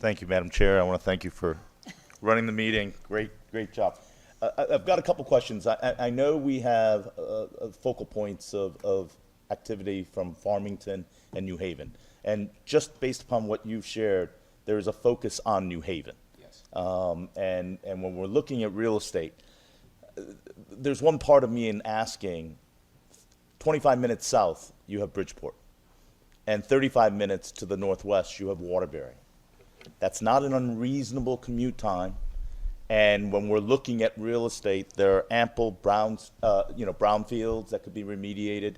Thank you, Madam Chair. I want to thank you for running the meeting. Great job. I've got a couple questions. I know we have focal points of activity from Farmington and New Haven. And just based upon what you've shared, there is a focus on New Haven. Yes. And when we're looking at real estate, there's one part of me in asking, 25 minutes south, you have Bridgeport. And 35 minutes to the northwest, you have Waterbury. That's not an unreasonable commute time. And when we're looking at real estate, there are ample brownfields that could be remediated,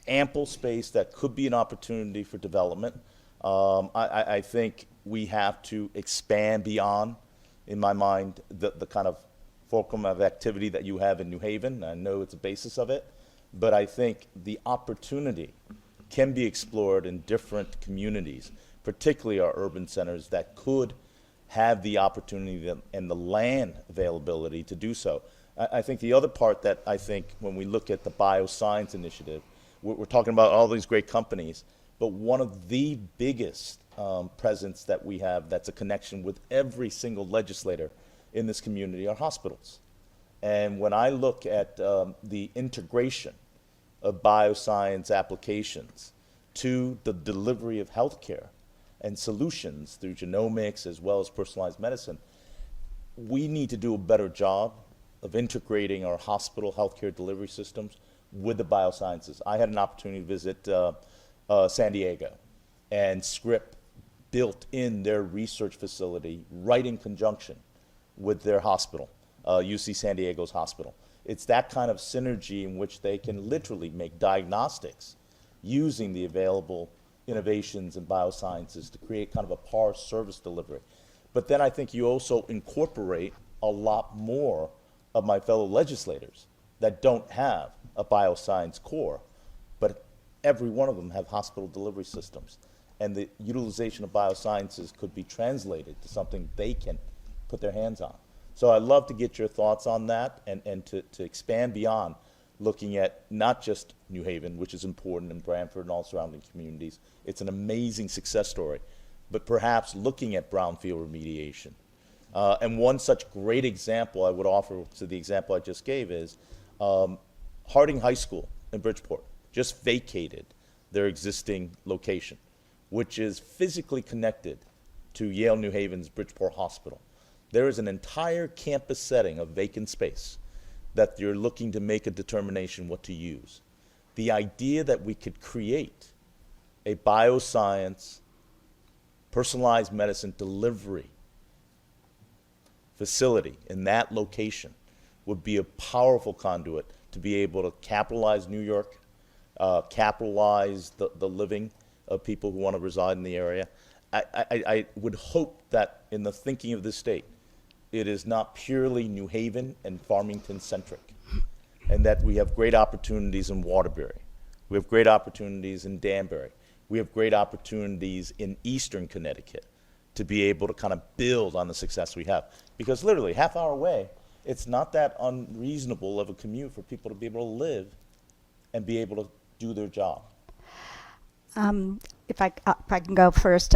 ample space that could be an opportunity for development. I think we have to expand beyond, in my mind, the kind of fulcrum of activity that you have in New Haven. I know it's a basis of it, but I think the opportunity can be explored in different communities, particularly our urban centers that could have the opportunity and the land availability to do so. I think the other part that I think when we look at the bioscience initiative, we're talking about all these great companies, but one of the biggest presence that we have that's a connection with every single legislator in this community are hospitals. And when I look at the integration of bioscience applications to the delivery of healthcare and solutions through genomics as well as personalized medicine, we need to do a better job of integrating our hospital healthcare delivery systems with the biosciences. I had an opportunity to visit San Diego, and Scrip built in their research facility right in conjunction with their hospital, UC San Diego's hospital. It's that kind of synergy in which they can literally make diagnostics using the available innovations in biosciences to create kind of a par service delivery. But then I think you also incorporate a lot more of my fellow legislators that don't have a bioscience core, but every one of them have hospital delivery systems. And the utilization of biosciences could be translated to something they can put their hands on. So I'd love to get your thoughts on that and to expand beyond looking at not just New Haven, which is important, and Brantford and all surrounding communities. It's an amazing success story, but perhaps looking at brownfield remediation. And one such great example I would offer to the example I just gave is Harding High School in Bridgeport just vacated their existing location, which is physically connected to Yale New Haven's Bridgeport Hospital. There is an entire campus setting of vacant space that you're looking to make a determination what to use. The idea that we could create a bioscience, personalized medicine delivery facility in that location would be a powerful conduit to be able to capitalize New York, capitalize the living of people who want to reside in the area. I would hope that in the thinking of the state, it is not purely New Haven and Farmington centric, and that we have great opportunities in Waterbury. We have great opportunities in Danbury. We have great opportunities in Eastern Connecticut to be able to kind of build on the success we have. Because literally, half hour away, it's not that unreasonable of a commute for people to be able to live and be able to do their job. If I can go first,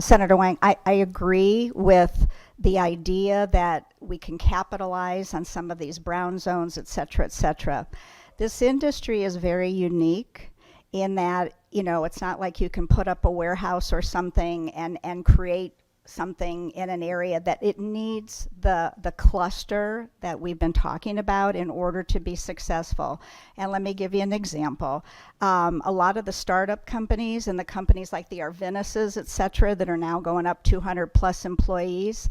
Senator Hwang, I agree with the idea that we can capitalize on some of these brown zones, et cetera, et cetera. This industry is very unique in that, you know, it's not like you can put up a warehouse or something and create something in an area. That it needs the cluster that we've been talking about in order to be successful. And let me give you an example. A lot of the startup companies and the companies like the Arvinises, et cetera, that are now going up 200 plus employees,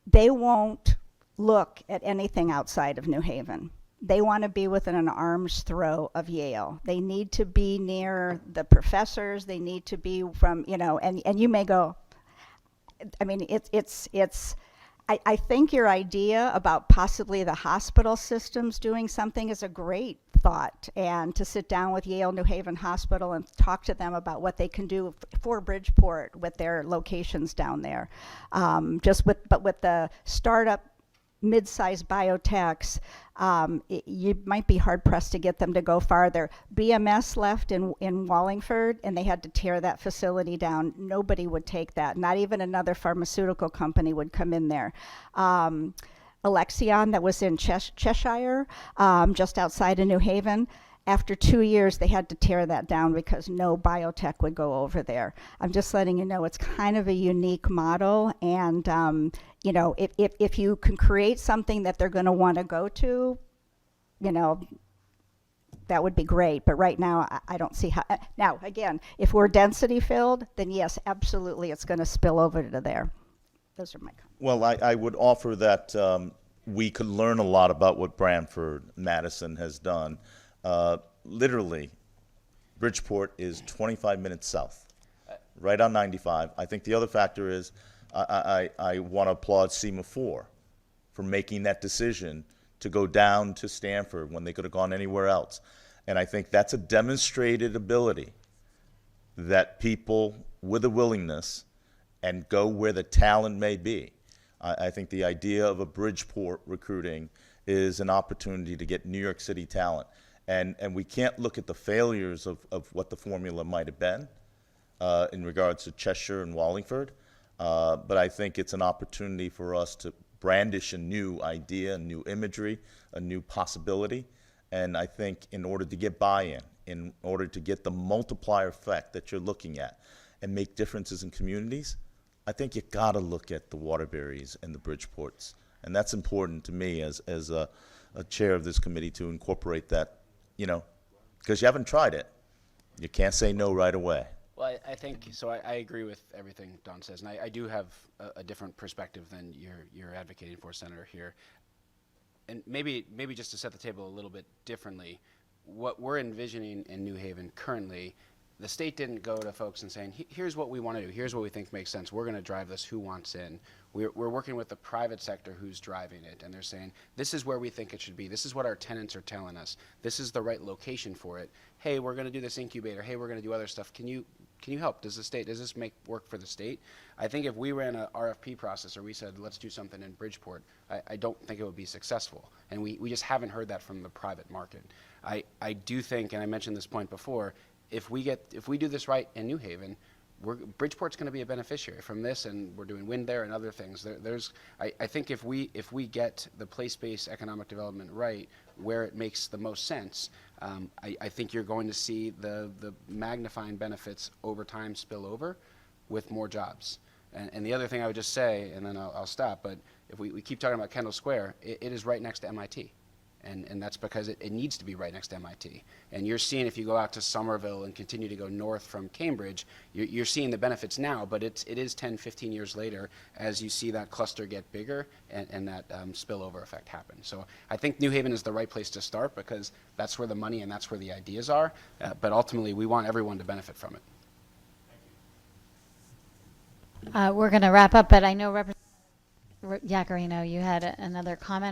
they won't look at anything outside of New Haven. They want to be within an arm's throw of Yale. They need to be near the professors. They need to be from, you know, and you may go, I mean, I think your idea about possibly the hospital systems doing something is a great thought, and to sit down with Yale New Haven Hospital and talk to them about what they can do for Bridgeport with their locations down there. But with the startup mid-sized biotechs, you might be hard-pressed to get them to go farther. BMS left in Wallingford, and they had to tear that facility down. Nobody would take that. Not even another pharmaceutical company would come in there. Alexion, that was in Cheshire, just outside of New Haven. After 2 years, they had to tear that down because no biotech would go over there. I'm just letting you know it's kind of a unique model, and you know, if you can create something that they're going to want to go to, you know, that would be great. But right now, I don't see how. Now, again, if we're density filled, then yes, absolutely, it's going to spill over to there. Those are my comments. Well, I would offer that we could learn a lot about what Branford, Madison has done. Literally, Bridgeport is 25 minutes south, right on 95. I think the other factor is I want to applaud Semaphore for making that decision to go down to Stanford when they could have gone anywhere else. And I think that's a demonstrated ability that people with a willingness and go where the talent may be. I think the idea of a Bridgeport recruiting is an opportunity to get New York City talent. And we can't look at the failures of what the formula might have been in regards to Cheshire and Wallingford. But I think it's an opportunity for us to brandish a new idea, a new imagery, a new possibility. And I think in order to get buy-in, in order to get the multiplier effect that you're looking at and make differences in communities, I think you got to look at the Waterburys and the Bridgeports. And that's important to me as a chair of this committee to incorporate that, you know, because you haven't tried it. You can't say no right away. Well, I think, so I agree with everything Don says, and I do have a different perspective than you're advocating for, Senator, here. And maybe just to set the table a little bit differently, what we're envisioning in New Haven currently, the state didn't go to folks and saying, here's what we want to do, here's what we think makes sense, we're going to drive this, who wants in? We're working with the private sector who's driving it, and they're saying, this is where we think it should be, this is what our tenants are telling us, this is the right location for it. Hey, we're going to do this incubator, hey, we're going to do other stuff, can you help? Does this make work for the state? I think if we ran an RFP process or we said, let's do something in Bridgeport, I don't think it would be successful. And we just haven't heard that from the private market. I do think, and I mentioned this point before, if we do this right in New Haven, Bridgeport's going to be a beneficiary from this, and we're doing wind there and other things. I think if we get the place-based economic development right, where it makes the most sense, I think you're going to see the magnifying benefits over time spill over with more jobs. And the other thing I would just say, and then I'll stop, but if we keep talking about Kendall Square, it is right next to MIT. And that's because it needs to be right next to MIT. And you're seeing, if you go out to Somerville and continue to go north from Cambridge, you're seeing the benefits now, but it is 10, 15 years later as you see that cluster get bigger and that spillover effect happen. So I think New Haven is the right place to start because that's where the money and that's where the ideas are. But ultimately, we want everyone to benefit from it. We're going to wrap up, but I know Representative Yacarino, you had another comment.